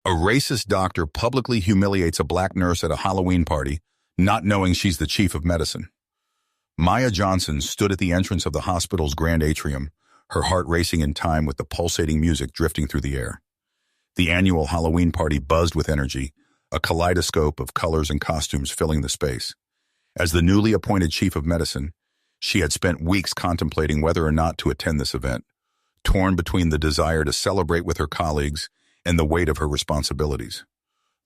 A racist doctor publicly humiliates a black nurse at a Halloween party, not knowing she's the chief of medicine. Maya Johnson stood at the entrance of the hospital's grand atrium, her heart racing in time with the pulsating music drifting through the air. The annual Halloween party buzzed with energy, a kaleidoscope of colors and costumes filling the space. As the newly appointed chief of medicine, she had spent weeks contemplating whether or not to attend this event, torn between the desire to celebrate with her colleagues and the weight of her responsibilities.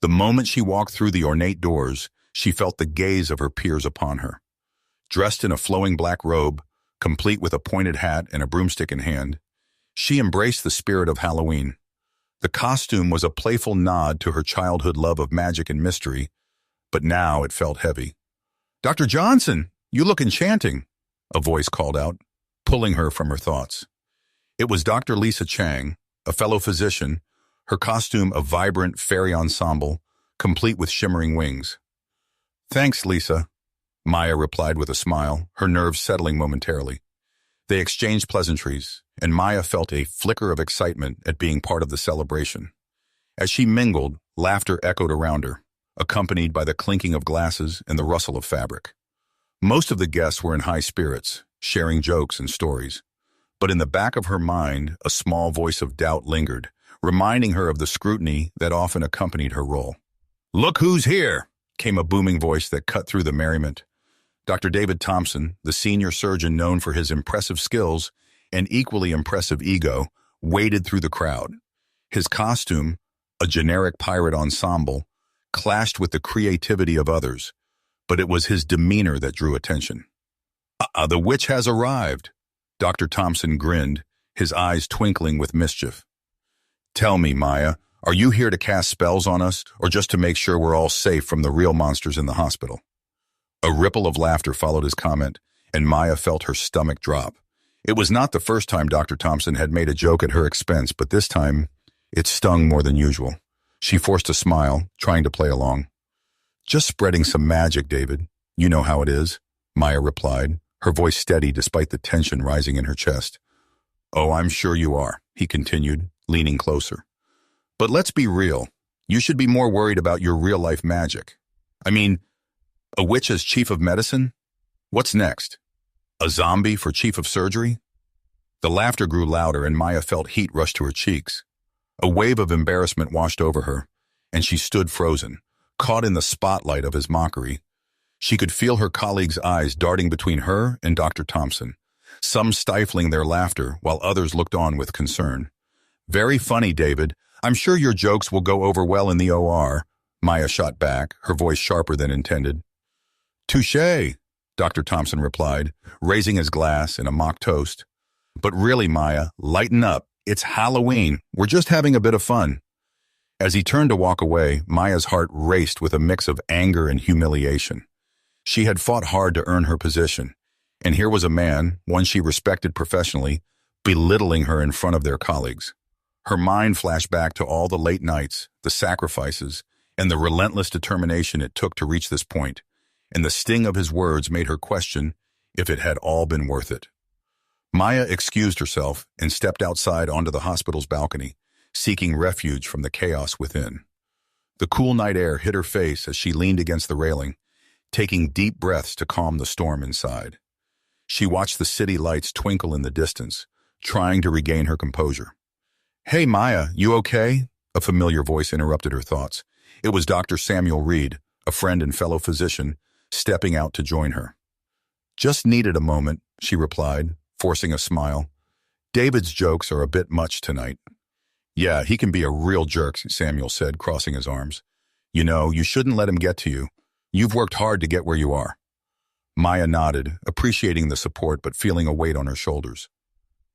The moment she walked through the ornate doors, she felt the gaze of her peers upon her. Dressed in a flowing black robe, complete with a pointed hat and a broomstick in hand, she embraced the spirit of Halloween. The costume was a playful nod to her childhood love of magic and mystery, but now it felt heavy. "Dr. Johnson, you look enchanting," a voice called out, pulling her from her thoughts. It was Dr. Lisa Chang, a fellow physician, her costume a vibrant fairy ensemble, complete with shimmering wings. "Thanks, Lisa," Maya replied with a smile, her nerves settling momentarily. They exchanged pleasantries, and Maya felt a flicker of excitement at being part of the celebration. As she mingled, laughter echoed around her, accompanied by the clinking of glasses and the rustle of fabric. Most of the guests were in high spirits, sharing jokes and stories. But in the back of her mind, a small voice of doubt lingered, reminding her of the scrutiny that often accompanied her role. "Look who's here!" came a booming voice that cut through the merriment. Dr. David Thompson, the senior surgeon known for his impressive skills and equally impressive ego, waded through the crowd. His costume, a generic pirate ensemble, clashed with the creativity of others, but it was his demeanor that drew attention. The witch has arrived," Dr. Thompson grinned, his eyes twinkling with mischief. "Tell me, Maya, are you here to cast spells on us, or just to make sure we're all safe from the real monsters in the hospital?" A ripple of laughter followed his comment, and Maya felt her stomach drop. It was not the first time Dr. Thompson had made a joke at her expense, but this time it stung more than usual. She forced a smile, trying to play along. "Just spreading some magic, David. You know how it is," Maya replied, her voice steady despite the tension rising in her chest. "Oh, I'm sure you are," he continued, leaning closer. "But let's be real. You should be more worried about your real-life magic. I mean, a witch as chief of medicine? What's next? A zombie for chief of surgery?" The laughter grew louder, and Maya felt heat rush to her cheeks. A wave of embarrassment washed over her, and she stood frozen, caught in the spotlight of his mockery. She could feel her colleagues' eyes darting between her and Dr. Thompson, some stifling their laughter while others looked on with concern. "Very funny, David. I'm sure your jokes will go over well in the OR," Maya shot back, her voice sharper than intended. "Touché," Dr. Thompson replied, raising his glass in a mock toast. "But really, Maya, lighten up. It's Halloween. We're just having a bit of fun." As he turned to walk away, Maya's heart raced with a mix of anger and humiliation. She had fought hard to earn her position, and here was a man, one she respected professionally, belittling her in front of their colleagues. Her mind flashed back to all the late nights, the sacrifices, and the relentless determination it took to reach this point, and the sting of his words made her question if it had all been worth it. Maya excused herself and stepped outside onto the hospital's balcony, seeking refuge from the chaos within. The cool night air hit her face as she leaned against the railing, taking deep breaths to calm the storm inside. She watched the city lights twinkle in the distance, trying to regain her composure. "Hey, Maya, you okay?" A familiar voice interrupted her thoughts. It was Dr. Samuel Reed, a friend and fellow physician, stepping out to join her. "Just needed a moment," she replied, forcing a smile. "David's jokes are a bit much tonight." "Yeah, he can be a real jerk," Samuel said, crossing his arms. "You know, you shouldn't let him get to you. You've worked hard to get where you are." Maya nodded, appreciating the support but feeling a weight on her shoulders.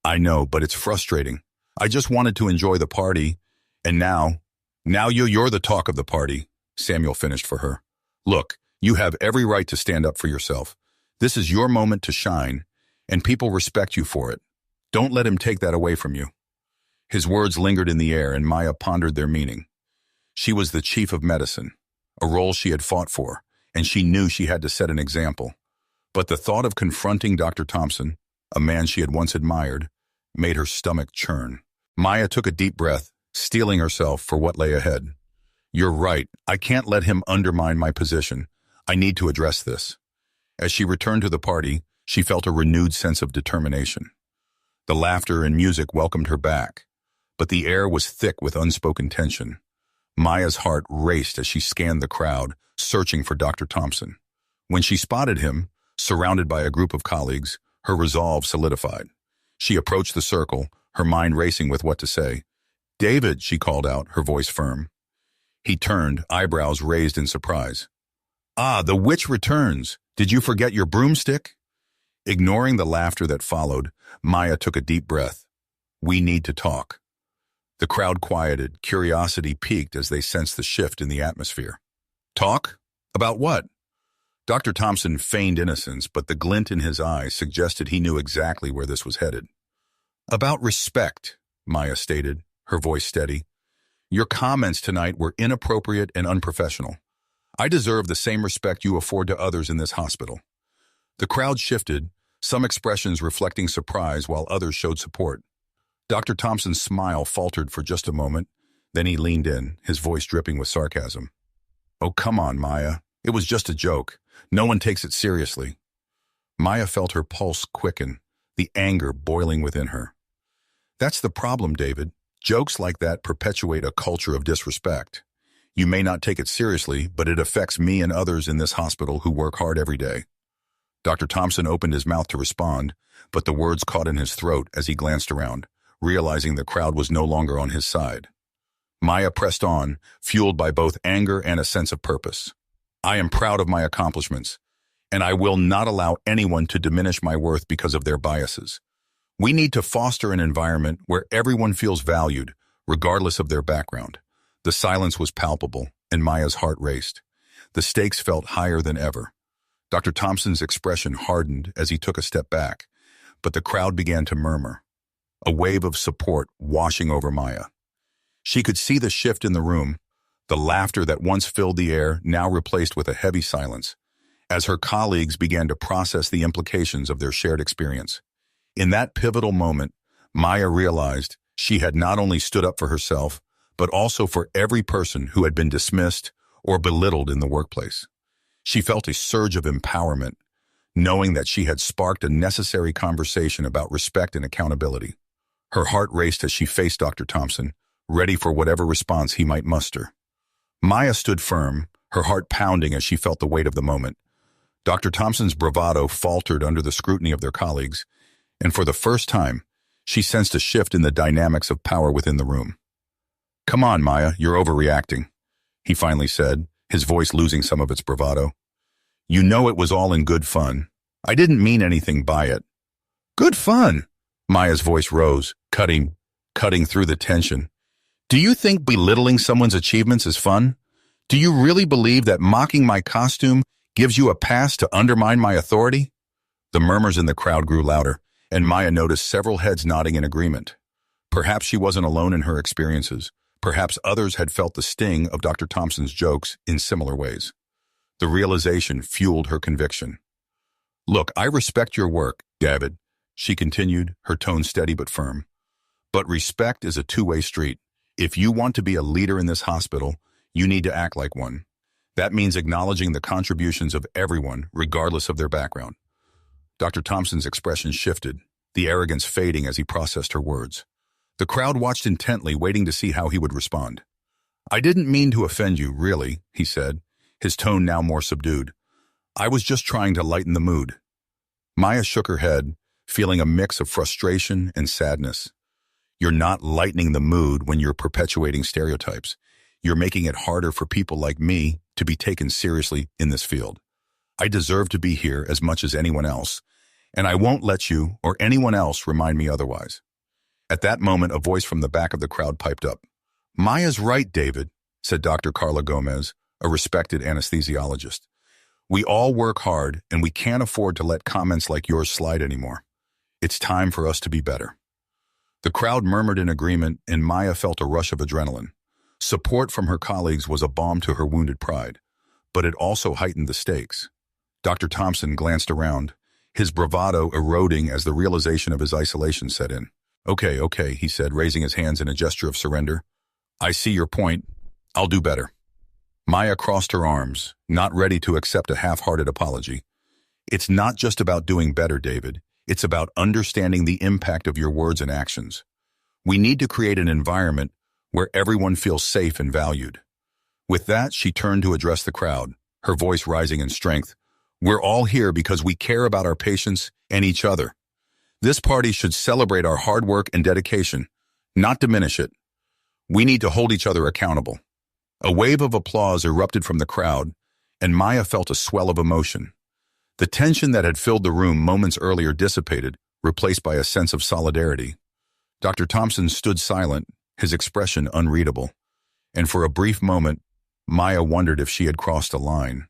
"I know, but it's frustrating. I just wanted to enjoy the party, and now you're the talk of the party," Samuel finished for her. "Look, you have every right to stand up for yourself. This is your moment to shine, and people respect you for it. Don't let him take that away from you." His words lingered in the air, and Maya pondered their meaning. She was the chief of medicine, a role she had fought for, and she knew she had to set an example. But the thought of confronting Dr. Thompson, a man she had once admired, made her stomach churn. Maya took a deep breath steeling herself for what lay ahead. "You're right. I can't let him undermine my position. I need to address this." As she returned to the party, she felt a renewed sense of determination. The laughter and music welcomed her back, but the air was thick with unspoken tension. Maya's heart raced as she scanned the crowd, searching for Dr. Thompson. When she spotted him, surrounded by a group of colleagues, her resolve solidified. She approached the circle, her mind racing with what to say. "David," she called out, her voice firm. He turned, eyebrows raised in surprise. "Ah, the witch returns. Did you forget your broomstick?" Ignoring the laughter that followed, Maya took a deep breath. "We need to talk." The crowd quieted, curiosity piqued as they sensed the shift in the atmosphere. "Talk? About what?" Dr. Thompson feigned innocence, but the glint in his eyes suggested he knew exactly where this was headed. "About respect," Maya stated, her voice steady. "Your comments tonight were inappropriate and unprofessional. I deserve the same respect you afford to others in this hospital." The crowd shifted, some expressions reflecting surprise while others showed support. Dr. Thompson's smile faltered for just a moment, then he leaned in, his voice dripping with sarcasm. "Oh, come on, Maya. It was just a joke. No one takes it seriously." Maya felt her pulse quicken, the anger boiling within her. "That's the problem, David. Jokes like that perpetuate a culture of disrespect. You may not take it seriously, but it affects me and others in this hospital who work hard every day." Dr. Thompson opened his mouth to respond, but the words caught in his throat as he glanced around, realizing the crowd was no longer on his side. Maya pressed on, fueled by both anger and a sense of purpose. "I am proud of my accomplishments, and I will not allow anyone to diminish my worth because of their biases. We need to foster an environment where everyone feels valued, regardless of their background." The silence was palpable, and Maya's heart raced. The stakes felt higher than ever. Dr. Thompson's expression hardened as he took a step back, but the crowd began to murmur, a wave of support washing over Maya. She could see the shift in the room, the laughter that once filled the air now replaced with a heavy silence, as her colleagues began to process the implications of their shared experience. In that pivotal moment, Maya realized she had not only stood up for herself, but also for every person who had been dismissed or belittled in the workplace. She felt a surge of empowerment, knowing that she had sparked a necessary conversation about respect and accountability. Her heart raced as she faced Dr. Thompson, ready for whatever response he might muster. Maya stood firm, her heart pounding as she felt the weight of the moment. Dr. Thompson's bravado faltered under the scrutiny of their colleagues, and for the first time, she sensed a shift in the dynamics of power within the room. "Come on, Maya, you're overreacting," he finally said, his voice losing some of its bravado. "You know it was all in good fun. I didn't mean anything by it." "Good fun?" Maya's voice rose, cutting through the tension. "Do you think belittling someone's achievements is fun? Do you really believe that mocking my costume gives you a pass to undermine my authority?" The murmurs in the crowd grew louder, and Maya noticed several heads nodding in agreement. Perhaps she wasn't alone in her experiences. Perhaps others had felt the sting of Dr. Thompson's jokes in similar ways. The realization fueled her conviction. "Look, I respect your work, David," she continued, her tone steady but firm. "But respect is a two-way street. If you want to be a leader in this hospital, you need to act like one. That means acknowledging the contributions of everyone, regardless of their background." Dr. Thompson's expression shifted, the arrogance fading as he processed her words. The crowd watched intently, waiting to see how he would respond. "I didn't mean to offend you, really," he said, his tone now more subdued. "I was just trying to lighten the mood." Maya shook her head, feeling a mix of frustration and sadness. "You're not lightening the mood when you're perpetuating stereotypes. You're making it harder for people like me to be taken seriously in this field. I deserve to be here as much as anyone else, and I won't let you or anyone else remind me otherwise." At that moment, a voice from the back of the crowd piped up. "Maya's right, David," said Dr. Carla Gomez, a respected anesthesiologist. "We all work hard, and we can't afford to let comments like yours slide anymore. It's time for us to be better." The crowd murmured in agreement, and Maya felt a rush of adrenaline. Support from her colleagues was a balm to her wounded pride, but it also heightened the stakes. Dr. Thompson glanced around, his bravado eroding as the realization of his isolation set in. Okay, he said, raising his hands in a gesture of surrender. I see your point. I'll do better. Maya crossed her arms, not ready to accept a half-hearted apology. It's not just about doing better, David. It's about understanding the impact of your words and actions. We need to create an environment where everyone feels safe and valued. With that, she turned to address the crowd, her voice rising in strength. We're all here because we care about our patients and each other. This party should celebrate our hard work and dedication, not diminish it. We need to hold each other accountable. A wave of applause erupted from the crowd, and Maya felt a swell of emotion. The tension that had filled the room moments earlier dissipated, replaced by a sense of solidarity. Dr. Thompson stood silent, his expression unreadable. And for a brief moment, Maya wondered if she had crossed a line.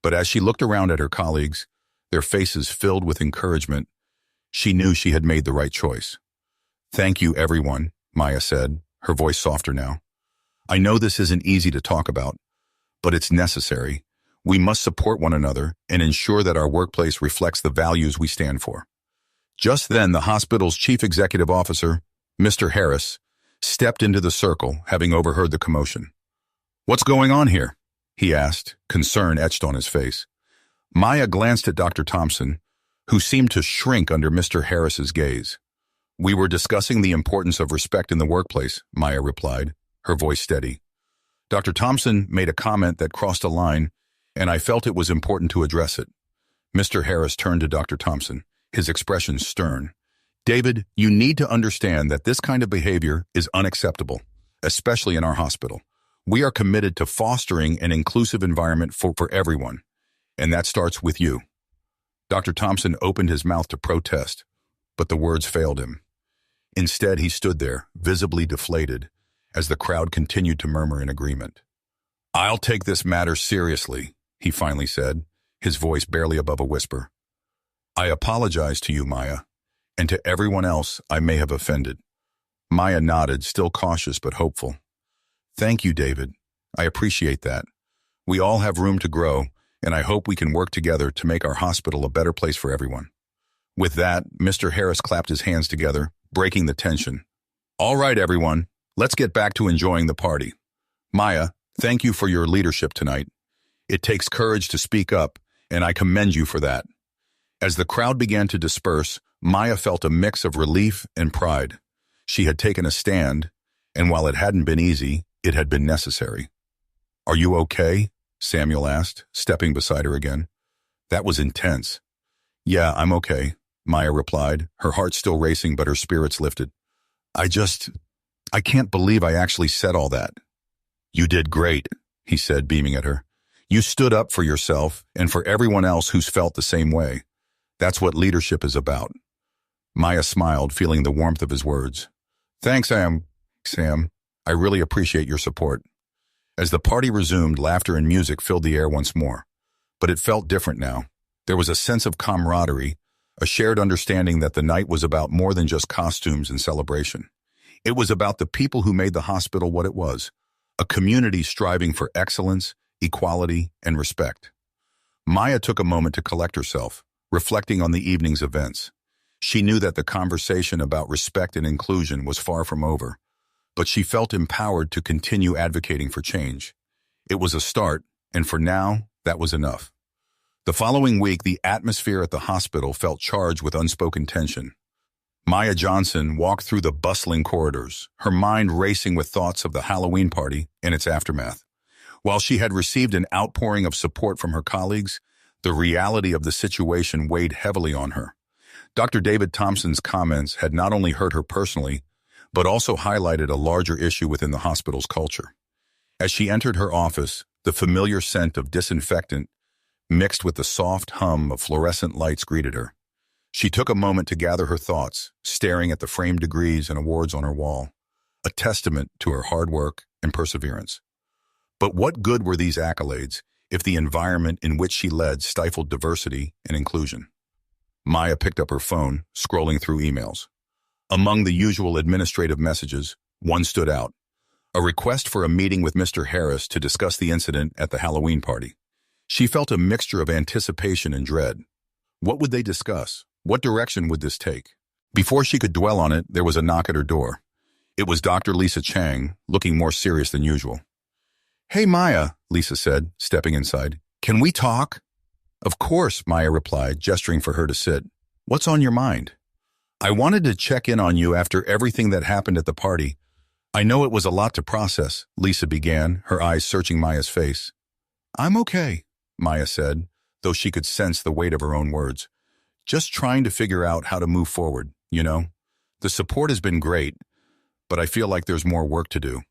But as she looked around at her colleagues, their faces filled with encouragement, she knew she had made the right choice. Thank you, everyone, Maya said, her voice softer now. I know this isn't easy to talk about, but it's necessary. We must support one another and ensure that our workplace reflects the values we stand for. Just then, the hospital's chief executive officer, Mr. Harris, stepped into the circle, having overheard the commotion. What's going on here? He asked, concern etched on his face. Maya glanced at Dr. Thompson, who seemed to shrink under Mr. Harris's gaze. We were discussing the importance of respect in the workplace, Maya replied, her voice steady. Dr. Thompson made a comment that crossed a line, and I felt it was important to address it. Mr. Harris turned to Dr. Thompson, his expression stern. David, you need to understand that this kind of behavior is unacceptable, especially in our hospital. We are committed to fostering an inclusive environment for everyone, and that starts with you. Dr. Thompson opened his mouth to protest, but the words failed him. Instead, he stood there, visibly deflated, as the crowd continued to murmur in agreement. I'll take this matter seriously, he finally said, his voice barely above a whisper. I apologize to you, Maya, and to everyone else I may have offended. Maya nodded, still cautious but hopeful. Thank you, David. I appreciate that. We all have room to grow, and I hope we can work together to make our hospital a better place for everyone. With that, Mr. Harris clapped his hands together, breaking the tension. All right, everyone, let's get back to enjoying the party. Maya, thank you for your leadership tonight. It takes courage to speak up, and I commend you for that. As the crowd began to disperse, Maya felt a mix of relief and pride. She had taken a stand, and while it hadn't been easy, it had been necessary. Are you okay? Samuel asked, stepping beside her again. That was intense. Yeah, I'm okay, Maya replied, her heart still racing but her spirits lifted. I can't believe I actually said all that. You did great, he said, beaming at her. You stood up for yourself and for everyone else who's felt the same way. That's what leadership is about. Maya smiled, feeling the warmth of his words. Thanks, Sam. I really appreciate your support. As the party resumed, laughter and music filled the air once more. But it felt different now. There was a sense of camaraderie, a shared understanding that the night was about more than just costumes and celebration. It was about the people who made the hospital what it was, a community striving for excellence, equality, and respect. Maya took a moment to collect herself, reflecting on the evening's events. She knew that the conversation about respect and inclusion was far from over, but she felt empowered to continue advocating for change. It was a start, and for now, that was enough. The following week, the atmosphere at the hospital felt charged with unspoken tension. Maya Johnson walked through the bustling corridors, her mind racing with thoughts of the Halloween party and its aftermath. While she had received an outpouring of support from her colleagues, the reality of the situation weighed heavily on her. Dr. David Thompson's comments had not only hurt her personally, but also highlighted a larger issue within the hospital's culture. As she entered her office, the familiar scent of disinfectant mixed with the soft hum of fluorescent lights greeted her. She took a moment to gather her thoughts, staring at the framed degrees and awards on her wall, a testament to her hard work and perseverance. But what good were these accolades if the environment in which she led stifled diversity and inclusion? Maya picked up her phone, scrolling through emails. Among the usual administrative messages, one stood out, a request for a meeting with Mr. Harris to discuss the incident at the Halloween party. She felt a mixture of anticipation and dread. What would they discuss? What direction would this take? Before she could dwell on it, there was a knock at her door. It was Dr. Lisa Chang, looking more serious than usual. "Hey, Maya," Lisa said, stepping inside. "Can we talk?" "Of course," Maya replied, gesturing for her to sit. "What's on your mind?" "I wanted to check in on you after everything that happened at the party. I know it was a lot to process," Lisa began, her eyes searching Maya's face. "I'm okay," Maya said, though she could sense the weight of her own words. "Just trying to figure out how to move forward, you know? The support has been great, but I feel like there's more work to do."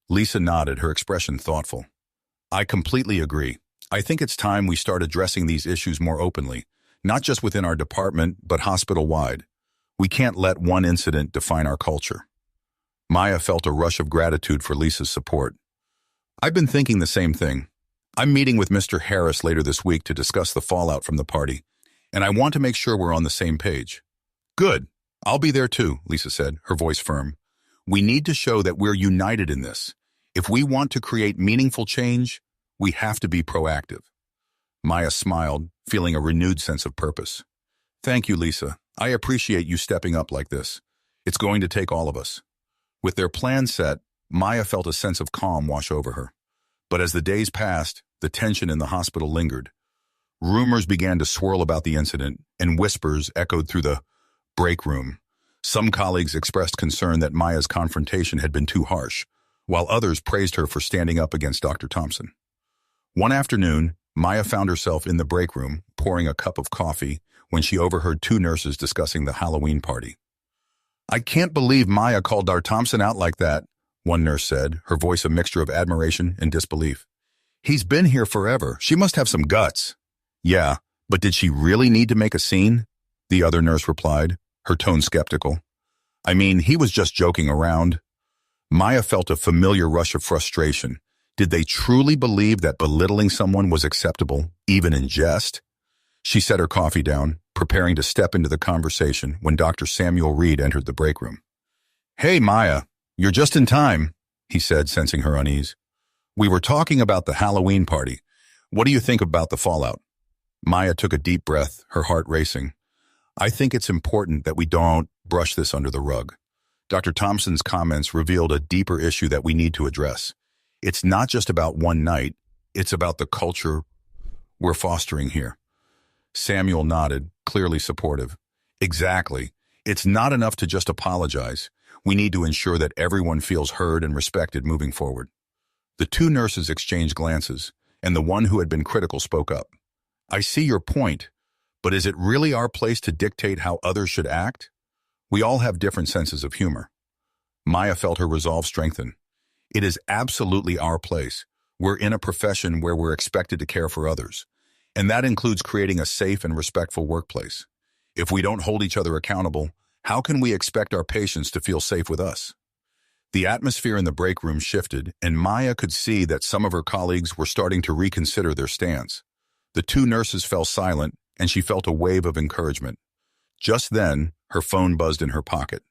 Lisa nodded, her expression thoughtful. "I completely agree. I think it's time we start addressing these issues more openly, not just within our department, but hospital-wide. We can't let one incident define our culture." Maya felt a rush of gratitude for Lisa's support. "I've been thinking the same thing. I'm meeting with Mr. Harris later this week to discuss the fallout from the party, and I want to make sure we're on the same page." "Good. I'll be there too," Lisa said, her voice firm. "We need to show that we're united in this. If we want to create meaningful change, we have to be proactive." Maya smiled, feeling a renewed sense of purpose. "Thank you, Lisa. I appreciate you stepping up like this. It's going to take all of us." With their plan set, Maya felt a sense of calm wash over her. But as the days passed, the tension in the hospital lingered. Rumors began to swirl about the incident, and whispers echoed through the break room. Some colleagues expressed concern that Maya's confrontation had been too harsh, while others praised her for standing up against Dr. Thompson. One afternoon, Maya found herself in the break room, pouring a cup of coffee, when she overheard two nurses discussing the Halloween party. "I can't believe Maya called Dr. Thompson out like that," one nurse said, her voice a mixture of admiration and disbelief. "He's been here forever. She must have some guts." "Yeah, but did she really need to make a scene?" the other nurse replied, her tone skeptical. "I mean, he was just joking around." Maya felt a familiar rush of frustration. Did they truly believe that belittling someone was acceptable, even in jest? She set her coffee down, preparing to step into the conversation when Dr. Samuel Reed entered the break room. "Hey, Maya, you're just in time," he said, sensing her unease. "We were talking about the Halloween party. What do you think about the fallout?" Maya took a deep breath, her heart racing. "I think it's important that we don't brush this under the rug." Dr. Thompson's comments revealed a deeper issue that we need to address. It's not just about one night, it's about the culture we're fostering here. Samuel nodded, clearly supportive. "Exactly. It's not enough to just apologize. We need to ensure that everyone feels heard and respected moving forward." The two nurses exchanged glances, and the one who had been critical spoke up. "I see your point, but is it really our place to dictate how others should act? We all have different senses of humor." Maya felt her resolve strengthen. "It is absolutely our place. We're in a profession where we're expected to care for others, and that includes creating a safe and respectful workplace. If we don't hold each other accountable, how can we expect our patients to feel safe with us?" The atmosphere in the break room shifted, and Maya could see that some of her colleagues were starting to reconsider their stance. The two nurses fell silent, and she felt a wave of encouragement. Just then, her phone buzzed in her pocket.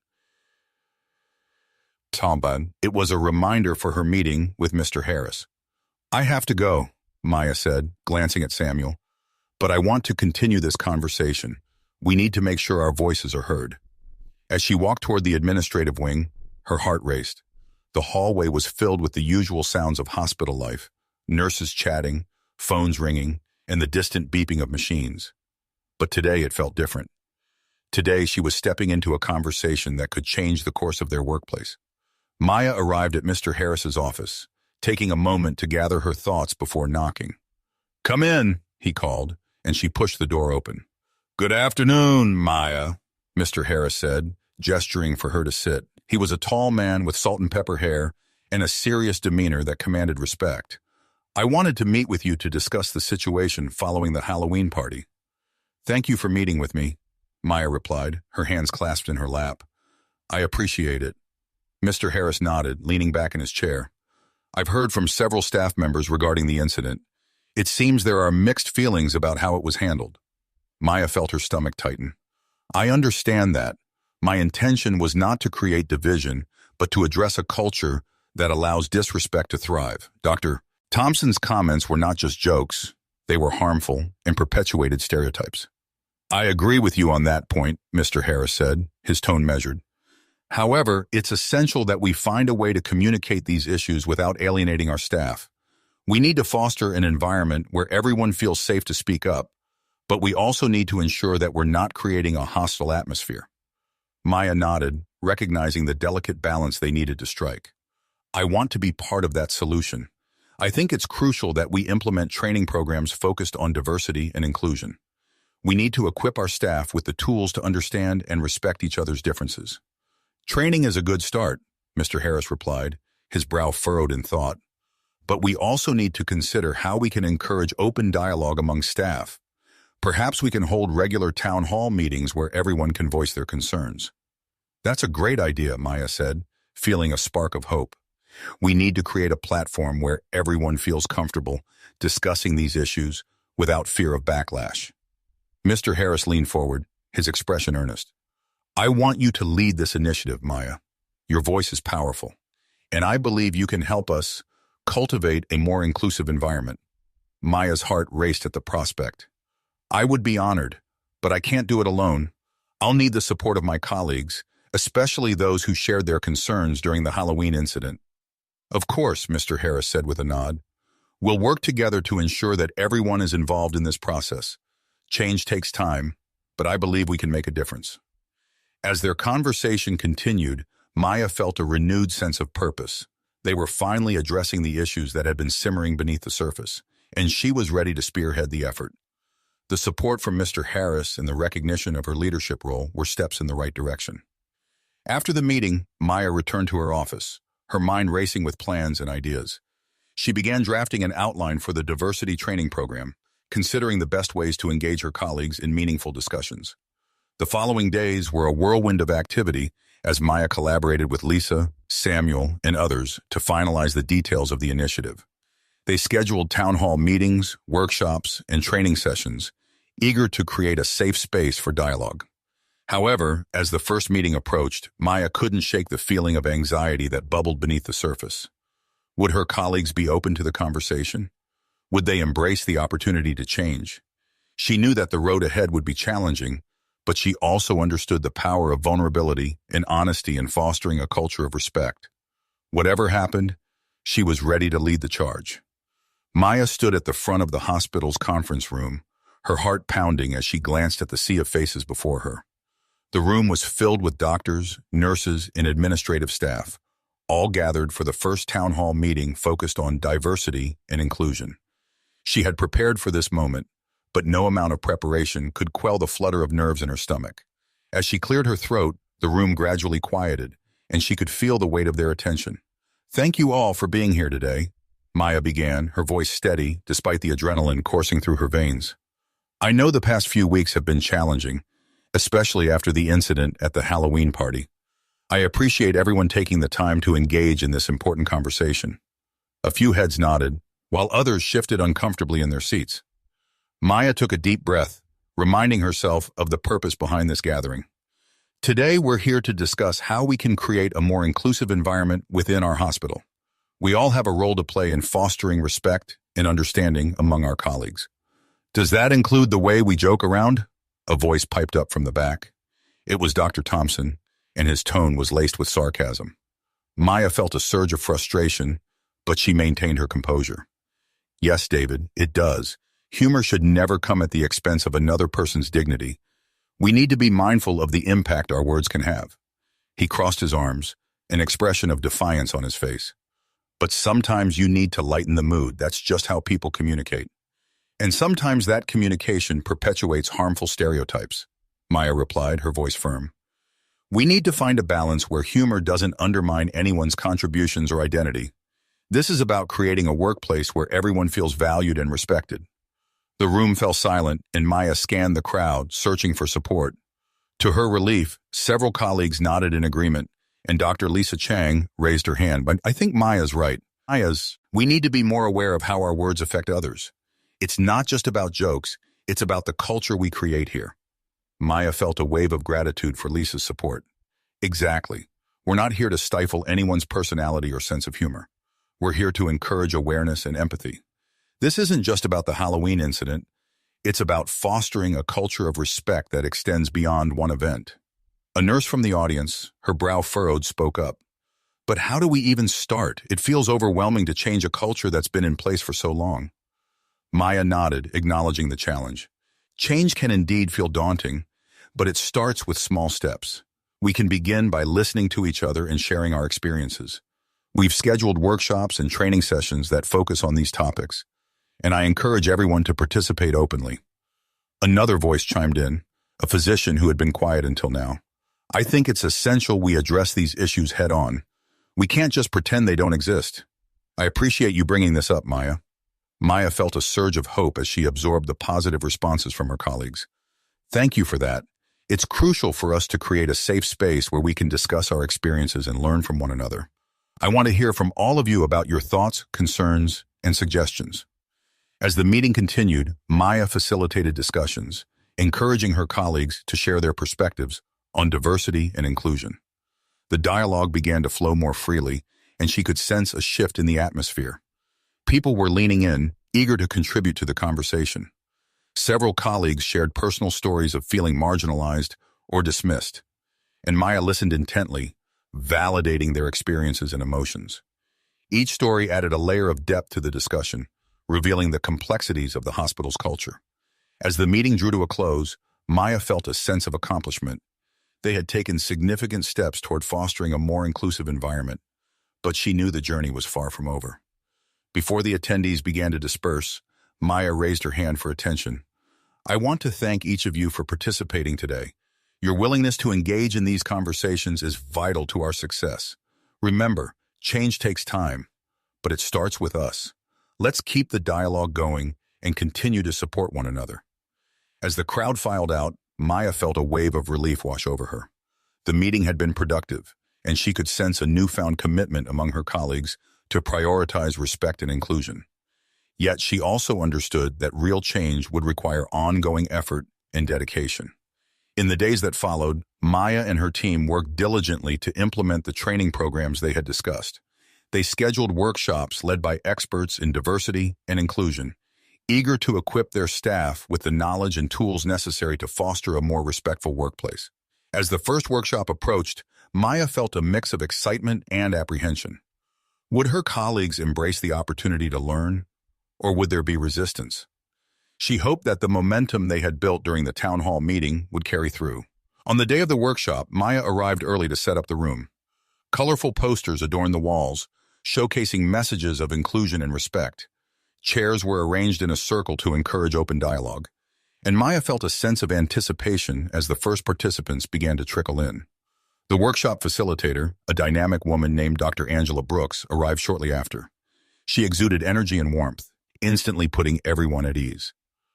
It was a reminder for her meeting with Mr. Harris. "I have to go," Maya said, glancing at Samuel. "But I want to continue this conversation. We need to make sure our voices are heard." As she walked toward the administrative wing, her heart raced. The hallway was filled with the usual sounds of hospital life, nurses chatting, phones ringing, and the distant beeping of machines. But today it felt different. Today she was stepping into a conversation that could change the course of their workplace. Maya arrived at Mr. Harris's office, taking a moment to gather her thoughts before knocking. "Come in," he called, and she pushed the door open. "Good afternoon, Maya," Mr. Harris said, gesturing for her to sit. He was a tall man with salt and pepper hair and a serious demeanor that commanded respect. "I wanted to meet with you to discuss the situation following the Halloween party." "Thank you for meeting with me," Maya replied, her hands clasped in her lap. "I appreciate it." Mr. Harris nodded, leaning back in his chair. "I've heard from several staff members regarding the incident. It seems there are mixed feelings about how it was handled." Maya felt her stomach tighten. "I understand that. My intention was not to create division, but to address a culture that allows disrespect to thrive." Dr. Thompson's comments were not just jokes. They were harmful and perpetuated stereotypes. "I agree with you on that point," Mr. Harris said, his tone measured. However, it's essential that we find a way to communicate these issues without alienating our staff. We need to foster an environment where everyone feels safe to speak up, but we also need to ensure that we're not creating a hostile atmosphere. Maya nodded, recognizing the delicate balance they needed to strike. I want to be part of that solution. I think it's crucial that we implement training programs focused on diversity and inclusion. We need to equip our staff with the tools to understand and respect each other's differences. Training is a good start, Mr. Harris replied, his brow furrowed in thought. But we also need to consider how we can encourage open dialogue among staff. Perhaps we can hold regular town hall meetings where everyone can voice their concerns. That's a great idea, Maya said, feeling a spark of hope. We need to create a platform where everyone feels comfortable discussing these issues without fear of backlash. Mr. Harris leaned forward, his expression earnest. I want you to lead this initiative, Maya. Your voice is powerful, and I believe you can help us cultivate a more inclusive environment. Maya's heart raced at the prospect. I would be honored, but I can't do it alone. I'll need the support of my colleagues, especially those who shared their concerns during the Halloween incident. Of course, Mr. Harris said with a nod. We'll work together to ensure that everyone is involved in this process. Change takes time, but I believe we can make a difference. As their conversation continued, Maya felt a renewed sense of purpose. They were finally addressing the issues that had been simmering beneath the surface, and she was ready to spearhead the effort. The support from Mr. Harris and the recognition of her leadership role were steps in the right direction. After the meeting, Maya returned to her office, her mind racing with plans and ideas. She began drafting an outline for the diversity training program, considering the best ways to engage her colleagues in meaningful discussions. The following days were a whirlwind of activity as Maya collaborated with Lisa, Samuel, and others to finalize the details of the initiative. They scheduled town hall meetings, workshops, and training sessions, eager to create a safe space for dialogue. However, as the first meeting approached, Maya couldn't shake the feeling of anxiety that bubbled beneath the surface. Would her colleagues be open to the conversation? Would they embrace the opportunity to change? She knew that the road ahead would be challenging, but she also understood the power of vulnerability and honesty in fostering a culture of respect. Whatever happened, she was ready to lead the charge. Maya stood at the front of the hospital's conference room, her heart pounding as she glanced at the sea of faces before her. The room was filled with doctors, nurses, and administrative staff, all gathered for the first town hall meeting focused on diversity and inclusion. She had prepared for this moment, but no amount of preparation could quell the flutter of nerves in her stomach. As she cleared her throat, the room gradually quieted, and she could feel the weight of their attention. Thank you all for being here today, Maya began, her voice steady despite the adrenaline coursing through her veins. I know the past few weeks have been challenging, especially after the incident at the Halloween party. I appreciate everyone taking the time to engage in this important conversation. A few heads nodded, while others shifted uncomfortably in their seats. Maya took a deep breath, reminding herself of the purpose behind this gathering. Today, we're here to discuss how we can create a more inclusive environment within our hospital. We all have a role to play in fostering respect and understanding among our colleagues. Does that include the way we joke around? A voice piped up from the back. It was Dr. Thompson, and his tone was laced with sarcasm. Maya felt a surge of frustration, but she maintained her composure. Yes, David, it does. Humor should never come at the expense of another person's dignity. We need to be mindful of the impact our words can have. He crossed his arms, an expression of defiance on his face. But sometimes you need to lighten the mood. That's just how people communicate. And sometimes that communication perpetuates harmful stereotypes, Maya replied, her voice firm. We need to find a balance where humor doesn't undermine anyone's contributions or identity. This is about creating a workplace where everyone feels valued and respected. The room fell silent, and Maya scanned the crowd, searching for support. To her relief, several colleagues nodded in agreement, and Dr. Lisa Chang raised her hand. But I think Maya's right. We need to be more aware of how our words affect others. It's not just about jokes, it's about the culture we create here. Maya felt a wave of gratitude for Lisa's support. Exactly. We're not here to stifle anyone's personality or sense of humor. We're here to encourage awareness and empathy. This isn't just about the Halloween incident. It's about fostering a culture of respect that extends beyond one event. A nurse from the audience, her brow furrowed, spoke up. But how do we even start? It feels overwhelming to change a culture that's been in place for so long. Maya nodded, acknowledging the challenge. Change can indeed feel daunting, but it starts with small steps. We can begin by listening to each other and sharing our experiences. We've scheduled workshops and training sessions that focus on these topics, and I encourage everyone to participate openly. Another voice chimed in, a physician who had been quiet until now. I think it's essential we address these issues head-on. We can't just pretend they don't exist. I appreciate you bringing this up, Maya. Maya felt a surge of hope as she absorbed the positive responses from her colleagues. Thank you for that. It's crucial for us to create a safe space where we can discuss our experiences and learn from one another. I want to hear from all of you about your thoughts, concerns, and suggestions. As the meeting continued, Maya facilitated discussions, encouraging her colleagues to share their perspectives on diversity and inclusion. The dialogue began to flow more freely, and she could sense a shift in the atmosphere. People were leaning in, eager to contribute to the conversation. Several colleagues shared personal stories of feeling marginalized or dismissed, and Maya listened intently, validating their experiences and emotions. Each story added a layer of depth to the discussion, revealing the complexities of the hospital's culture. As the meeting drew to a close, Maya felt a sense of accomplishment. They had taken significant steps toward fostering a more inclusive environment, but she knew the journey was far from over. Before the attendees began to disperse, Maya raised her hand for attention. I want to thank each of you for participating today. Your willingness to engage in these conversations is vital to our success. Remember, change takes time, but it starts with us. Let's keep the dialogue going and continue to support one another. As the crowd filed out, Maya felt a wave of relief wash over her. The meeting had been productive, and she could sense a newfound commitment among her colleagues to prioritize respect and inclusion. Yet she also understood that real change would require ongoing effort and dedication. In the days that followed, Maya and her team worked diligently to implement the training programs they had discussed. They scheduled workshops led by experts in diversity and inclusion, eager to equip their staff with the knowledge and tools necessary to foster a more respectful workplace. As the first workshop approached, Maya felt a mix of excitement and apprehension. Would her colleagues embrace the opportunity to learn, or would there be resistance? She hoped that the momentum they had built during the town hall meeting would carry through. On the day of the workshop, Maya arrived early to set up the room. Colorful posters adorned the walls, showcasing messages of inclusion and respect. Chairs were arranged in a circle to encourage open dialogue, and Maya felt a sense of anticipation as the first participants began to trickle in. The workshop facilitator, a dynamic woman named Dr. Angela Brooks, arrived shortly after. She exuded energy and warmth, instantly putting everyone at ease.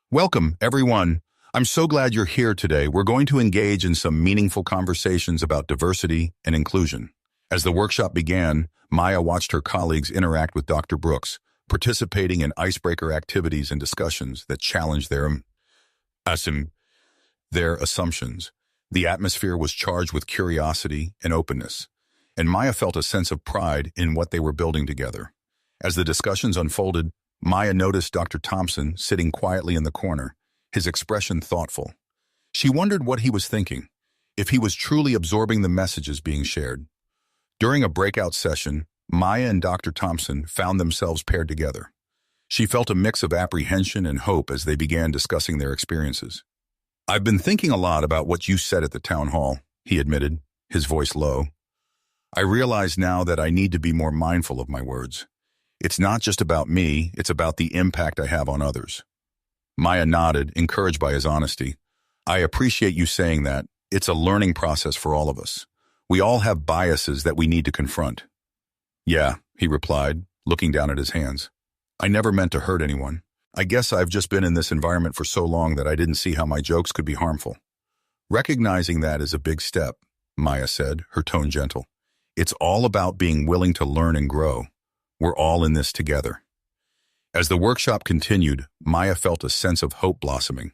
Welcome, everyone. I'm so glad you're here today. We're going to engage in some meaningful conversations about diversity and inclusion. As the workshop began, Maya watched her colleagues interact with Dr. Brooks, participating in icebreaker activities and discussions that challenged their assumptions. The atmosphere was charged with curiosity and openness, and Maya felt a sense of pride in what they were building together. As the discussions unfolded, Maya noticed Dr. Thompson sitting quietly in the corner, his expression thoughtful. She wondered what he was thinking, if he was truly absorbing the messages being shared. During a breakout session, Maya and Dr. Thompson found themselves paired together. She felt a mix of apprehension and hope as they began discussing their experiences. I've been thinking a lot about what you said at the town hall, he admitted, his voice low. I realize now that I need to be more mindful of my words. It's not just about me, it's about the impact I have on others. Maya nodded, encouraged by his honesty. I appreciate you saying that. It's a learning process for all of us. We all have biases that we need to confront. Yeah, he replied, looking down at his hands. I never meant to hurt anyone. I guess I've just been in this environment for so long that I didn't see how my jokes could be harmful. Recognizing that is a big step, Maya said, her tone gentle. It's all about being willing to learn and grow. We're all in this together. As the workshop continued, Maya felt a sense of hope blossoming.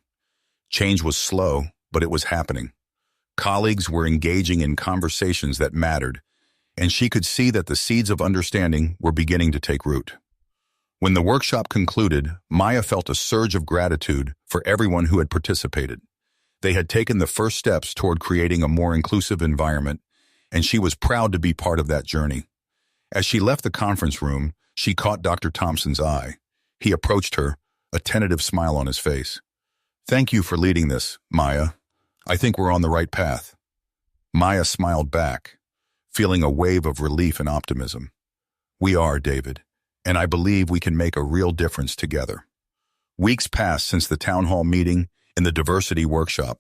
Change was slow, but it was happening. Colleagues were engaging in conversations that mattered, and she could see that the seeds of understanding were beginning to take root. When the workshop concluded, Maya felt a surge of gratitude for everyone who had participated. They had taken the first steps toward creating a more inclusive environment, and she was proud to be part of that journey. As she left the conference room, she caught Dr. Thompson's eye. He approached her, a tentative smile on his face. "Thank you for leading this, Maya. I think we're on the right path." Maya smiled back, feeling a wave of relief and optimism. "We are, David, and I believe we can make a real difference together." Weeks passed since the town hall meeting and the diversity workshop,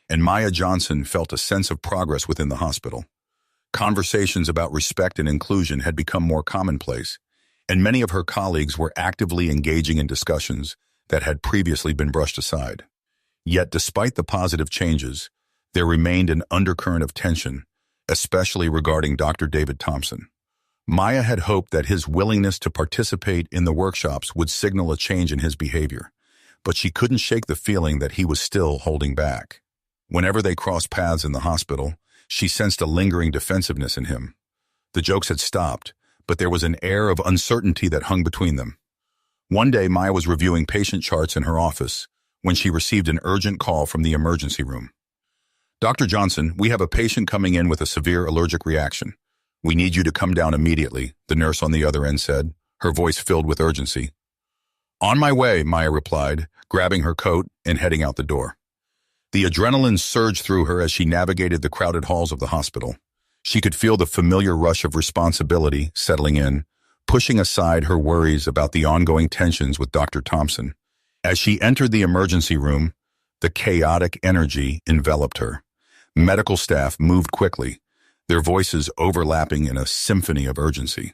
and Maya Johnson felt a sense of progress within the hospital. Conversations about respect and inclusion had become more commonplace, and many of her colleagues were actively engaging in discussions that had previously been brushed aside. Yet, despite the positive changes, there remained an undercurrent of tension, especially regarding Dr. David Thompson. Maya had hoped that his willingness to participate in the workshops would signal a change in his behavior, but she couldn't shake the feeling that he was still holding back. Whenever they crossed paths in the hospital, she sensed a lingering defensiveness in him. The jokes had stopped, but there was an air of uncertainty that hung between them. One day, Maya was reviewing patient charts in her office when she received an urgent call from the emergency room. "Dr. Johnson, we have a patient coming in with a severe allergic reaction. We need you to come down immediately," the nurse on the other end said, her voice filled with urgency. "On my way," Maya replied, grabbing her coat and heading out the door. The adrenaline surged through her as she navigated the crowded halls of the hospital. She could feel the familiar rush of responsibility settling in, pushing aside her worries about the ongoing tensions with Dr. Thompson. As she entered the emergency room, the chaotic energy enveloped her. Medical staff moved quickly, their voices overlapping in a symphony of urgency.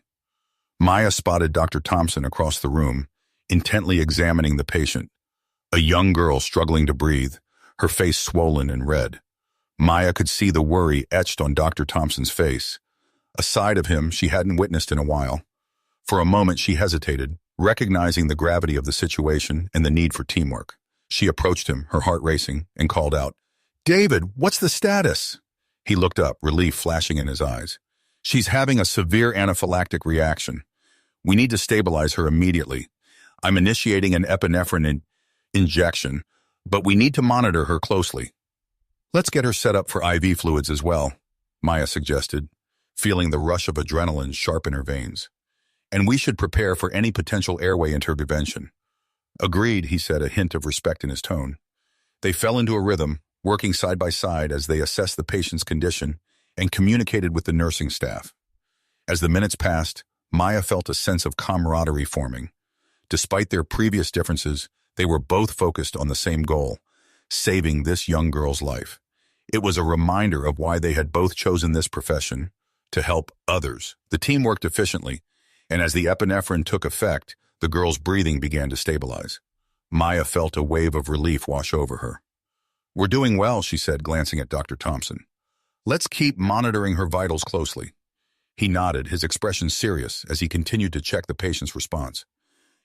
Maya spotted Dr. Thompson across the room, intently examining the patient. A young girl struggling to breathe, her face swollen and red. Maya could see the worry etched on Dr. Thompson's face, a side of him she hadn't witnessed in a while. For a moment she hesitated, recognizing the gravity of the situation and the need for teamwork. She approached him, her heart racing, and called out, "David, what's the status?" He looked up, relief flashing in his eyes. "She's having a severe anaphylactic reaction. We need to stabilize her immediately. I'm initiating an epinephrine injection, but we need to monitor her closely." "Let's get her set up for IV fluids as well," Maya suggested, feeling the rush of adrenaline sharpen her veins. "And we should prepare for any potential airway intervention." "Agreed," he said, a hint of respect in his tone. They fell into a rhythm, working side by side as they assessed the patient's condition and communicated with the nursing staff. As the minutes passed, Maya felt a sense of camaraderie forming. Despite their previous differences, they were both focused on the same goal: saving this young girl's life. It was a reminder of why they had both chosen this profession: to help others. The team worked efficiently, and as the epinephrine took effect, the girl's breathing began to stabilize. Maya felt a wave of relief wash over her. "We're doing well," she said, glancing at Dr. Thompson. "Let's keep monitoring her vitals closely." He nodded, his expression serious, as he continued to check the patient's response.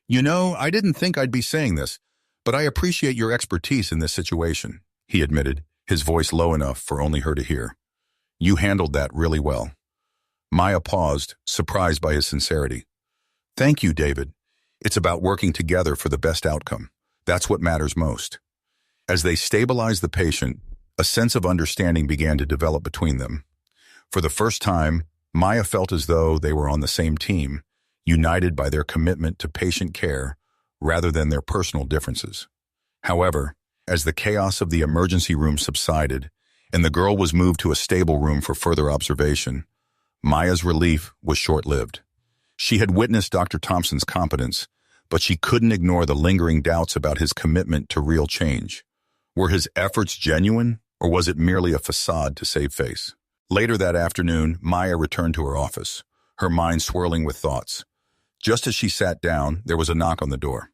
"You know, I didn't think I'd be saying this, but I appreciate your expertise in this situation," he admitted, his voice low enough for only her to hear. "You handled that really well." Maya paused, surprised by his sincerity. "Thank you, David. It's about working together for the best outcome. That's what matters most." As they stabilized the patient, a sense of understanding began to develop between them. For the first time, Maya felt as though they were on the same team, united by their commitment to patient care rather than their personal differences. However, as the chaos of the emergency room subsided and the girl was moved to a stable room for further observation, Maya's relief was short-lived. She had witnessed Dr. Thompson's competence, but she couldn't ignore the lingering doubts about his commitment to real change. Were his efforts genuine, or was it merely a facade to save face? Later that afternoon, Maya returned to her office, her mind swirling with thoughts. Just as she sat down, there was a knock on the door.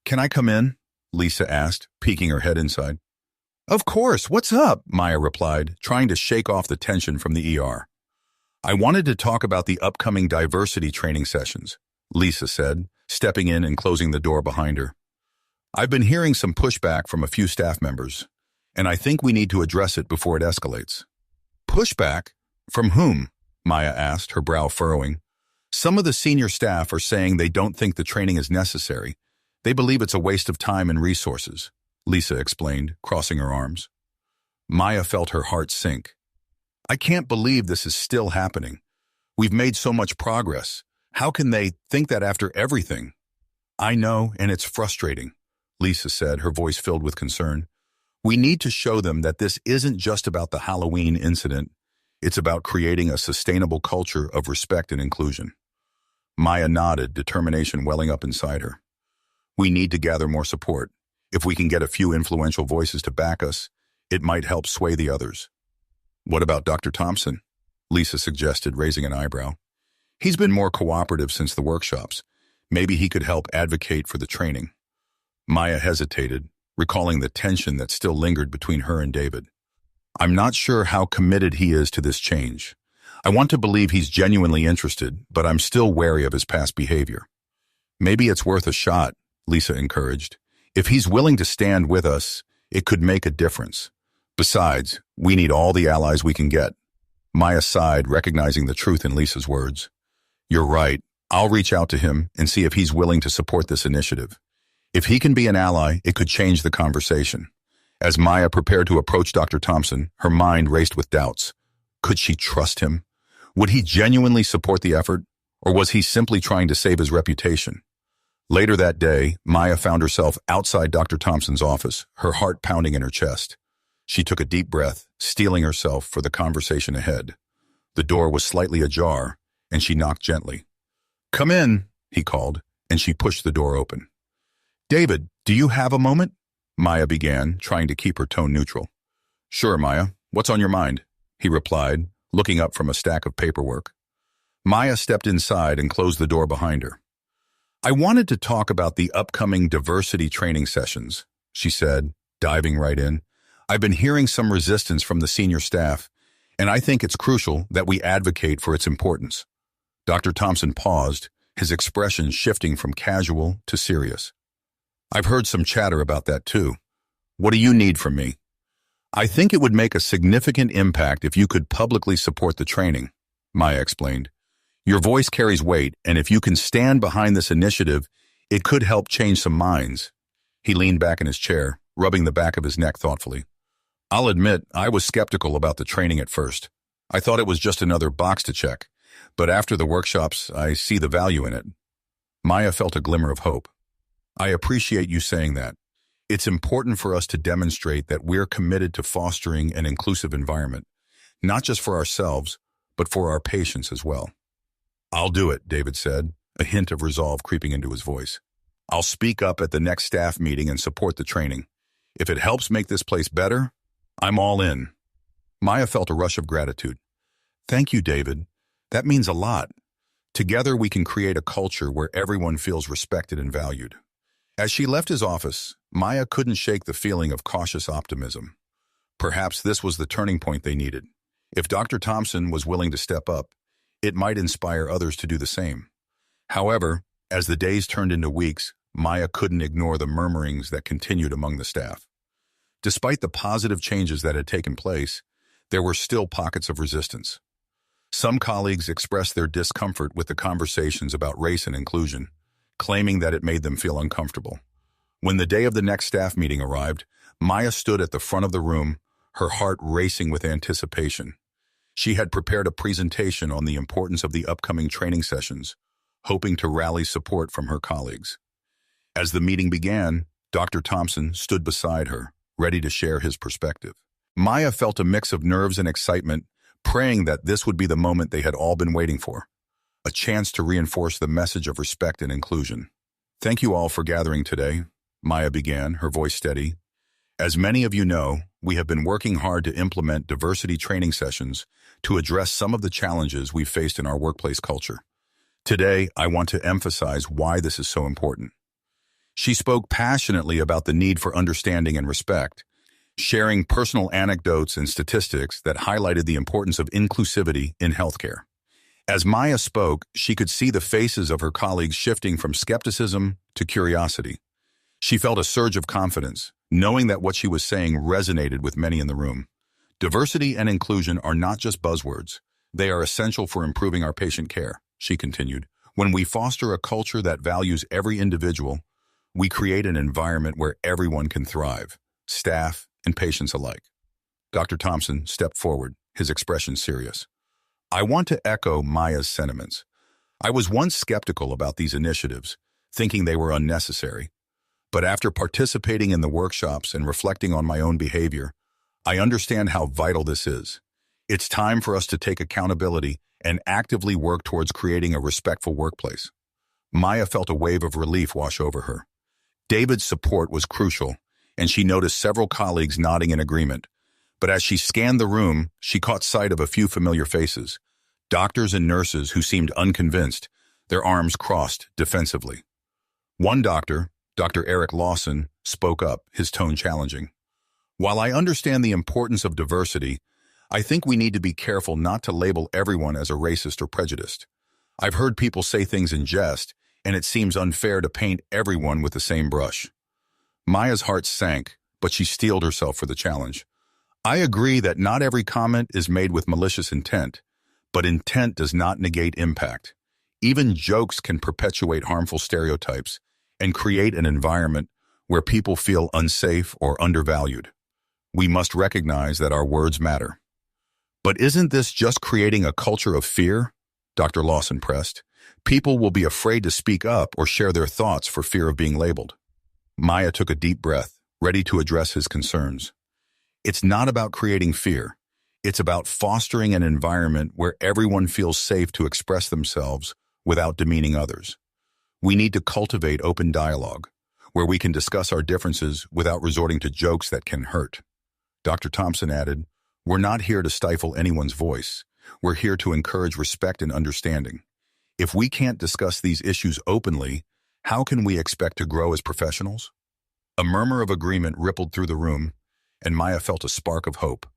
"Can I come in?" Lisa asked, peeking her head inside. "Of course, what's up?" Maya replied, trying to shake off the tension from the ER. "I wanted to talk about the upcoming diversity training sessions," Lisa said, stepping in and closing the door behind her. "I've been hearing some pushback from a few staff members, and I think we need to address it before it escalates." "Pushback? From whom?" Maya asked, her brow furrowing. "Some of the senior staff are saying they don't think the training is necessary. They believe it's a waste of time and resources," Lisa explained, crossing her arms. Maya felt her heart sink. I can't believe this is still happening. We've made so much progress. How can they think that after everything? I know, and it's frustrating, Lisa said, her voice filled with concern. We need to show them that this isn't just about the Halloween incident. It's about creating a sustainable culture of respect and inclusion. Maya nodded, determination welling up inside her. We need to gather more support. If we can get a few influential voices to back us, it might help sway the others. What about Dr. Thompson? Lisa suggested, raising an eyebrow. He's been more cooperative since the workshops. Maybe he could help advocate for the training. Maya hesitated, recalling the tension that still lingered between her and David. I'm not sure how committed he is to this change. I want to believe he's genuinely interested, but I'm still wary of his past behavior. Maybe it's worth a shot, Lisa encouraged. If he's willing to stand with us, it could make a difference. Besides, we need all the allies we can get. Maya sighed, recognizing the truth in Lisa's words. You're right. I'll reach out to him and see if he's willing to support this initiative. If he can be an ally, it could change the conversation. As Maya prepared to approach Dr. Thompson, her mind raced with doubts. Could she trust him? Would he genuinely support the effort, or was he simply trying to save his reputation? Later that day, Maya found herself outside Dr. Thompson's office, her heart pounding in her chest. She took a deep breath, steeling herself for the conversation ahead. The door was slightly ajar, and she knocked gently. Come in, he called, and she pushed the door open. David, do you have a moment? Maya began, trying to keep her tone neutral. Sure, Maya. What's on your mind? He replied, looking up from a stack of paperwork. Maya stepped inside and closed the door behind her. I wanted to talk about the upcoming diversity training sessions, she said, diving right in. I've been hearing some resistance from the senior staff, and I think it's crucial that we advocate for its importance. Dr. Thompson paused, his expression shifting from casual to serious. I've heard some chatter about that too. What do you need from me? I think it would make a significant impact if you could publicly support the training, Maya explained. Your voice carries weight, and if you can stand behind this initiative, it could help change some minds. He leaned back in his chair, rubbing the back of his neck thoughtfully. I'll admit, I was skeptical about the training at first. I thought it was just another box to check, but after the workshops, I see the value in it. Maya felt a glimmer of hope. I appreciate you saying that. It's important for us to demonstrate that we're committed to fostering an inclusive environment, not just for ourselves, but for our patients as well. I'll do it, David said, a hint of resolve creeping into his voice. I'll speak up at the next staff meeting and support the training. If it helps make this place better, I'm all in. Maya felt a rush of gratitude. Thank you, David. That means a lot. Together we can create a culture where everyone feels respected and valued. As she left his office, Maya couldn't shake the feeling of cautious optimism. Perhaps this was the turning point they needed. If Dr. Thompson was willing to step up, it might inspire others to do the same. However, as the days turned into weeks, Maya couldn't ignore the murmurings that continued among the staff. Despite the positive changes that had taken place, there were still pockets of resistance. Some colleagues expressed their discomfort with the conversations about race and inclusion, claiming that it made them feel uncomfortable. When the day of the next staff meeting arrived, Maya stood at the front of the room, her heart racing with anticipation. She had prepared a presentation on the importance of the upcoming training sessions, hoping to rally support from her colleagues. As the meeting began, Dr. Thompson stood beside her, ready to share his perspective. Maya felt a mix of nerves and excitement, praying that this would be the moment they had all been waiting for, a chance to reinforce the message of respect and inclusion. Thank you all for gathering today, Maya began, her voice steady. As many of you know, we have been working hard to implement diversity training sessions to address some of the challenges we've faced in our workplace culture. Today, I want to emphasize why this is so important. She spoke passionately about the need for understanding and respect, sharing personal anecdotes and statistics that highlighted the importance of inclusivity in healthcare. As Maya spoke, she could see the faces of her colleagues shifting from skepticism to curiosity. She felt a surge of confidence, knowing that what she was saying resonated with many in the room. Diversity and inclusion are not just buzzwords. They are essential for improving our patient care, she continued. When we foster a culture that values every individual, we create an environment where everyone can thrive, staff and patients alike. Dr. Thompson stepped forward, his expression serious. I want to echo Maya's sentiments. I was once skeptical about these initiatives, thinking they were unnecessary. But after participating in the workshops and reflecting on my own behavior, I understand how vital this is. It's time for us to take accountability and actively work towards creating a respectful workplace. Maya felt a wave of relief wash over her. David's support was crucial, and she noticed several colleagues nodding in agreement. But as she scanned the room, she caught sight of a few familiar faces, doctors and nurses who seemed unconvinced, their arms crossed defensively. One doctor, Dr. Eric Lawson, spoke up, his tone challenging. While I understand the importance of diversity, I think we need to be careful not to label everyone as a racist or prejudiced. I've heard people say things in jest, and it seems unfair to paint everyone with the same brush. Maya's heart sank, but she steeled herself for the challenge. I agree that not every comment is made with malicious intent, but intent does not negate impact. Even jokes can perpetuate harmful stereotypes and create an environment where people feel unsafe or undervalued. We must recognize that our words matter. But isn't this just creating a culture of fear? Dr. Lawson pressed. People will be afraid to speak up or share their thoughts for fear of being labeled. Maya took a deep breath, ready to address his concerns. It's not about creating fear. It's about fostering an environment where everyone feels safe to express themselves without demeaning others. We need to cultivate open dialogue, where we can discuss our differences without resorting to jokes that can hurt. Dr. Thompson added, "We're not here to stifle anyone's voice. We're here to encourage respect and understanding. If we can't discuss these issues openly, how can we expect to grow as professionals?" A murmur of agreement rippled through the room, and Maya felt a spark of hope.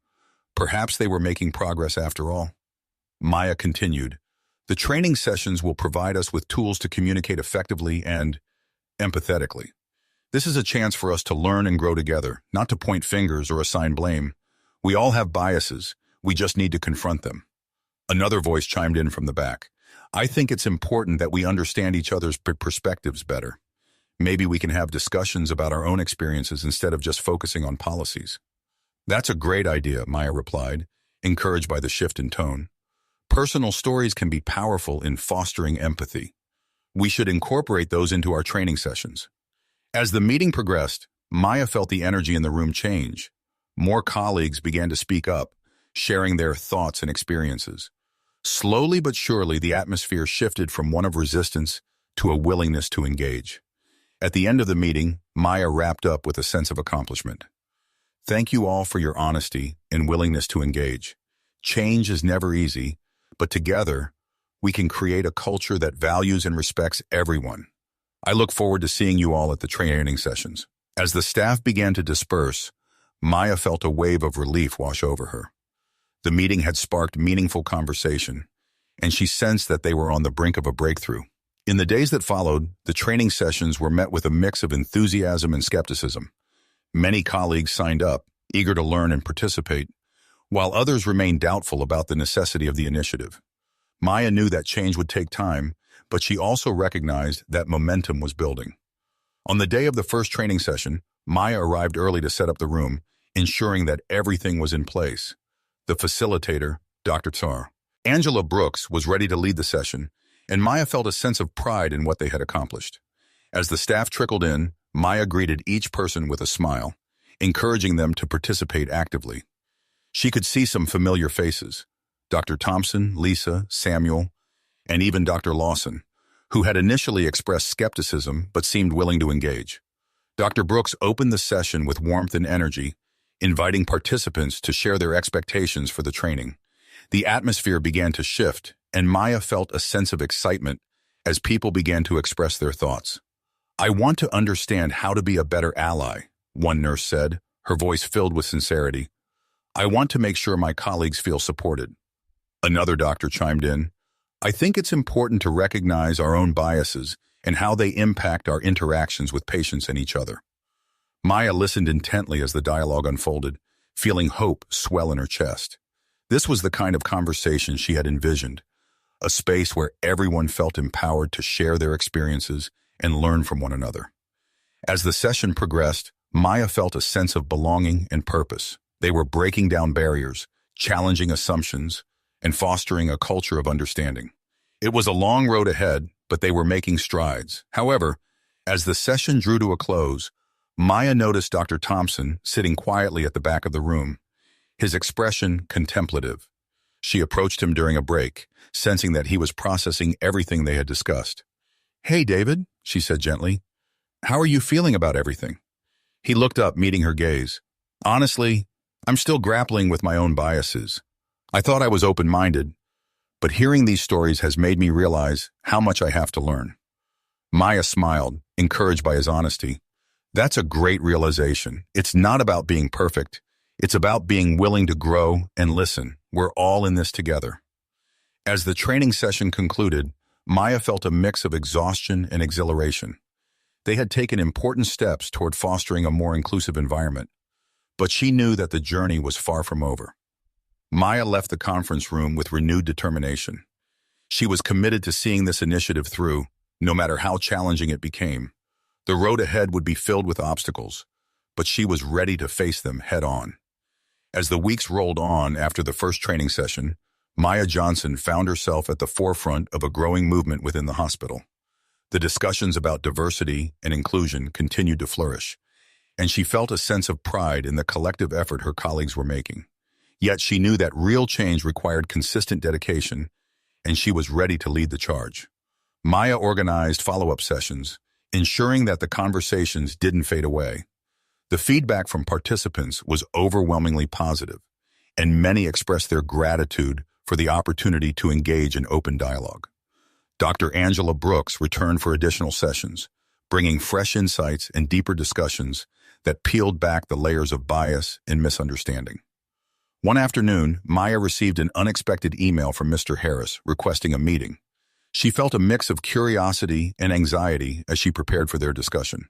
Perhaps they were making progress after all. Maya continued, "The training sessions will provide us with tools to communicate effectively and empathetically. This is a chance for us to learn and grow together, not to point fingers or assign blame. We all have biases. We just need to confront them." Another voice chimed in from the back. "I think it's important that we understand each other's perspectives better. Maybe we can have discussions about our own experiences instead of just focusing on policies." "That's a great idea," Maya replied, encouraged by the shift in tone. "Personal stories can be powerful in fostering empathy. We should incorporate those into our training sessions." As the meeting progressed, Maya felt the energy in the room change. More colleagues began to speak up, sharing their thoughts and experiences. Slowly but surely, the atmosphere shifted from one of resistance to a willingness to engage. At the end of the meeting, Maya wrapped up with a sense of accomplishment. "Thank you all for your honesty and willingness to engage. Change is never easy, but together, we can create a culture that values and respects everyone. I look forward to seeing you all at the training sessions." As the staff began to disperse, Maya felt a wave of relief wash over her. The meeting had sparked meaningful conversation, and she sensed that they were on the brink of a breakthrough. In the days that followed, the training sessions were met with a mix of enthusiasm and skepticism. Many colleagues signed up, eager to learn and participate, while others remained doubtful about the necessity of the initiative. Maya knew that change would take time, but she also recognized that momentum was building. On the day of the first training session, Maya arrived early to set up the room, ensuring that everything was in place. The facilitator, Dr. Tsar, Angela Brooks, was ready to lead the session, and Maya felt a sense of pride in what they had accomplished. As the staff trickled in, Maya greeted each person with a smile, encouraging them to participate actively. She could see some familiar faces: Dr. Thompson, Lisa, Samuel, and even Dr. Lawson, who had initially expressed skepticism but seemed willing to engage. Dr. Brooks opened the session with warmth and energy, inviting participants to share their expectations for the training. The atmosphere began to shift, and Maya felt a sense of excitement as people began to express their thoughts. "I want to understand how to be a better ally," one nurse said, her voice filled with sincerity. "I want to make sure my colleagues feel supported." Another doctor chimed in, "I think it's important to recognize our own biases and how they impact our interactions with patients and each other." Maya listened intently as the dialogue unfolded, feeling hope swell in her chest. This was the kind of conversation she had envisioned, a space where everyone felt empowered to share their experiences and learn from one another. As the session progressed, Maya felt a sense of belonging and purpose. They were breaking down barriers, challenging assumptions, and fostering a culture of understanding. It was a long road ahead, but they were making strides. However, as the session drew to a close, Maya noticed Dr. Thompson sitting quietly at the back of the room, his expression contemplative. She approached him during a break, sensing that he was processing everything they had discussed. "Hey, David," she said gently. "How are you feeling about everything?" He looked up, meeting her gaze. "Honestly, I'm still grappling with my own biases. I thought I was open-minded, but hearing these stories has made me realize how much I have to learn." Maya smiled, encouraged by his honesty. "That's a great realization. It's not about being perfect. It's about being willing to grow and listen. We're all in this together." As the training session concluded, Maya felt a mix of exhaustion and exhilaration. They had taken important steps toward fostering a more inclusive environment, but she knew that the journey was far from over. Maya left the conference room with renewed determination. She was committed to seeing this initiative through, no matter how challenging it became. The road ahead would be filled with obstacles, but she was ready to face them head-on. As the weeks rolled on after the first training session, Maya Johnson found herself at the forefront of a growing movement within the hospital. The discussions about diversity and inclusion continued to flourish, and she felt a sense of pride in the collective effort her colleagues were making. Yet she knew that real change required consistent dedication, and she was ready to lead the charge. Maya organized follow-up sessions, ensuring that the conversations didn't fade away. The feedback from participants was overwhelmingly positive, and many expressed their gratitude for the opportunity to engage in open dialogue. Dr. Angela Brooks returned for additional sessions, bringing fresh insights and deeper discussions that peeled back the layers of bias and misunderstanding. One afternoon, Maya received an unexpected email from Mr. Harris requesting a meeting. She felt a mix of curiosity and anxiety as she prepared for their discussion.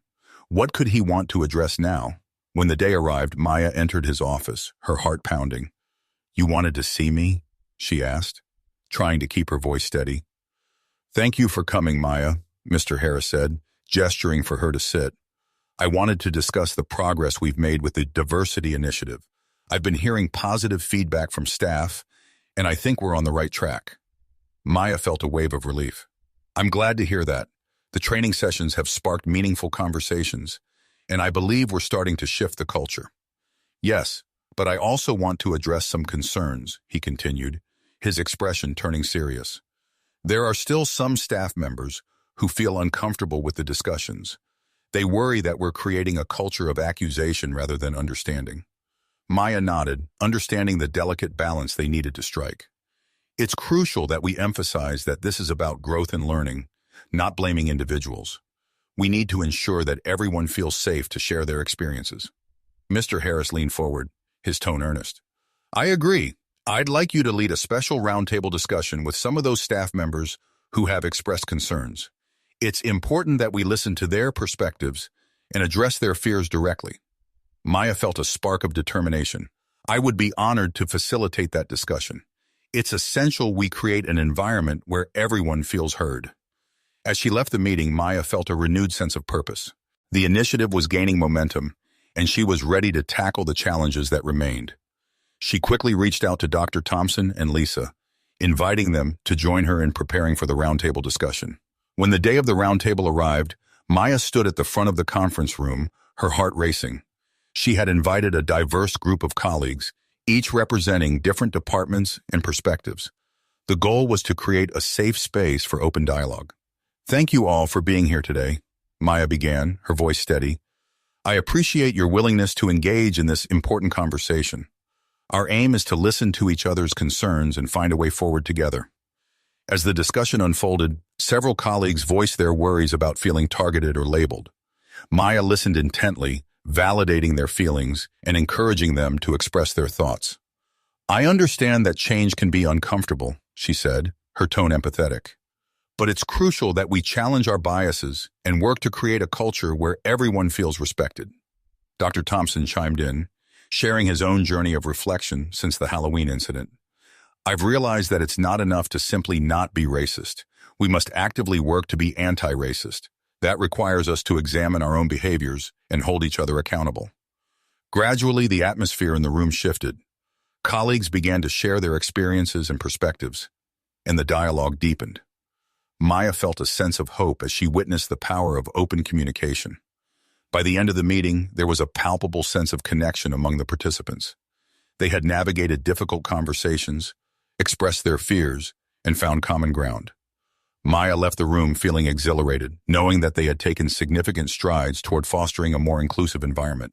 What could he want to address now? When the day arrived, Maya entered his office, her heart pounding. "You wanted to see me?" she asked, trying to keep her voice steady. "Thank you for coming, Maya," Mr. Harris said, gesturing for her to sit. "I wanted to discuss the progress we've made with the diversity initiative. I've been hearing positive feedback from staff, and I think we're on the right track." Maya felt a wave of relief. "I'm glad to hear that. The training sessions have sparked meaningful conversations, and I believe we're starting to shift the culture." "Yes, but I also want to address some concerns," he continued, his expression turning serious. "There are still some staff members who feel uncomfortable with the discussions. They worry that we're creating a culture of accusation rather than understanding." Maya nodded, understanding the delicate balance they needed to strike. "It's crucial that we emphasize that this is about growth and learning, not blaming individuals. We need to ensure that everyone feels safe to share their experiences." Mr. Harris leaned forward, his tone earnest. "I agree. I'd like you to lead a special roundtable discussion with some of those staff members who have expressed concerns. It's important that we listen to their perspectives and address their fears directly." Maya felt a spark of determination. "I would be honored to facilitate that discussion. It's essential we create an environment where everyone feels heard." As she left the meeting, Maya felt a renewed sense of purpose. The initiative was gaining momentum, and she was ready to tackle the challenges that remained. She quickly reached out to Dr. Thompson and Lisa, inviting them to join her in preparing for the roundtable discussion. When the day of the roundtable arrived, Maya stood at the front of the conference room, her heart racing. She had invited a diverse group of colleagues, each representing different departments and perspectives. The goal was to create a safe space for open dialogue. "Thank you all for being here today," Maya began, her voice steady. "I appreciate your willingness to engage in this important conversation. Our aim is to listen to each other's concerns and find a way forward together." As the discussion unfolded, several colleagues voiced their worries about feeling targeted or labeled. Maya listened intently, validating their feelings and encouraging them to express their thoughts. "I understand that change can be uncomfortable," she said, her tone empathetic. "But it's crucial that we challenge our biases and work to create a culture where everyone feels respected." Dr. Thompson chimed in, sharing his own journey of reflection since the Halloween incident. "I've realized that it's not enough to simply not be racist. We must actively work to be anti-racist. That requires us to examine our own behaviors and hold each other accountable." Gradually, the atmosphere in the room shifted. Colleagues began to share their experiences and perspectives, and the dialogue deepened. Maya felt a sense of hope as she witnessed the power of open communication. By the end of the meeting, there was a palpable sense of connection among the participants. They had navigated difficult conversations, expressed their fears, and found common ground. Maya left the room feeling exhilarated, knowing that they had taken significant strides toward fostering a more inclusive environment.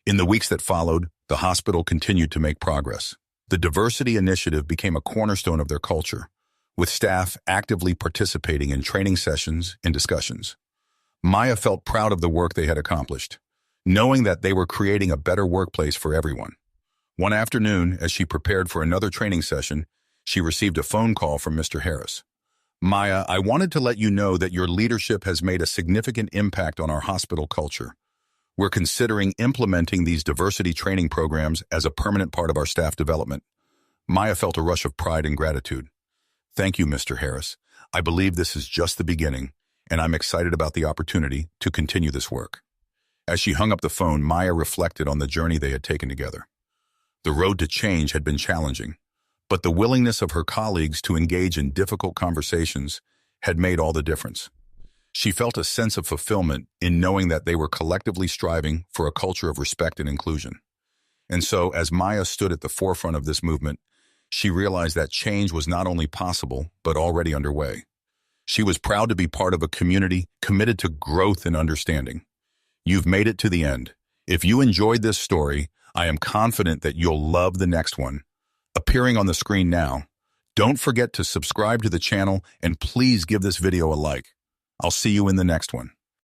In the weeks that followed, the hospital continued to make progress. The diversity initiative became a cornerstone of their culture, with staff actively participating in training sessions and discussions. Maya felt proud of the work they had accomplished, knowing that they were creating a better workplace for everyone. One afternoon, as she prepared for another training session, she received a phone call from Mr. Harris. "Maya, I wanted to let you know that your leadership has made a significant impact on our hospital culture. We're considering implementing these diversity training programs as a permanent part of our staff development." Maya felt a rush of pride and gratitude. "Thank you, Mr. Harris. I believe this is just the beginning, and I'm excited about the opportunity to continue this work." As she hung up the phone, Maya reflected on the journey they had taken together. The road to change had been challenging, but the willingness of her colleagues to engage in difficult conversations had made all the difference. She felt a sense of fulfillment in knowing that they were collectively striving for a culture of respect and inclusion. And so, as Maya stood at the forefront of this movement, she realized that change was not only possible, but already underway. She was proud to be part of a community committed to growth and understanding. You've made it to the end. If you enjoyed this story, I am confident that you'll love the next one. Appearing on the screen now, don't forget to subscribe to the channel and please give this video a like. I'll see you in the next one.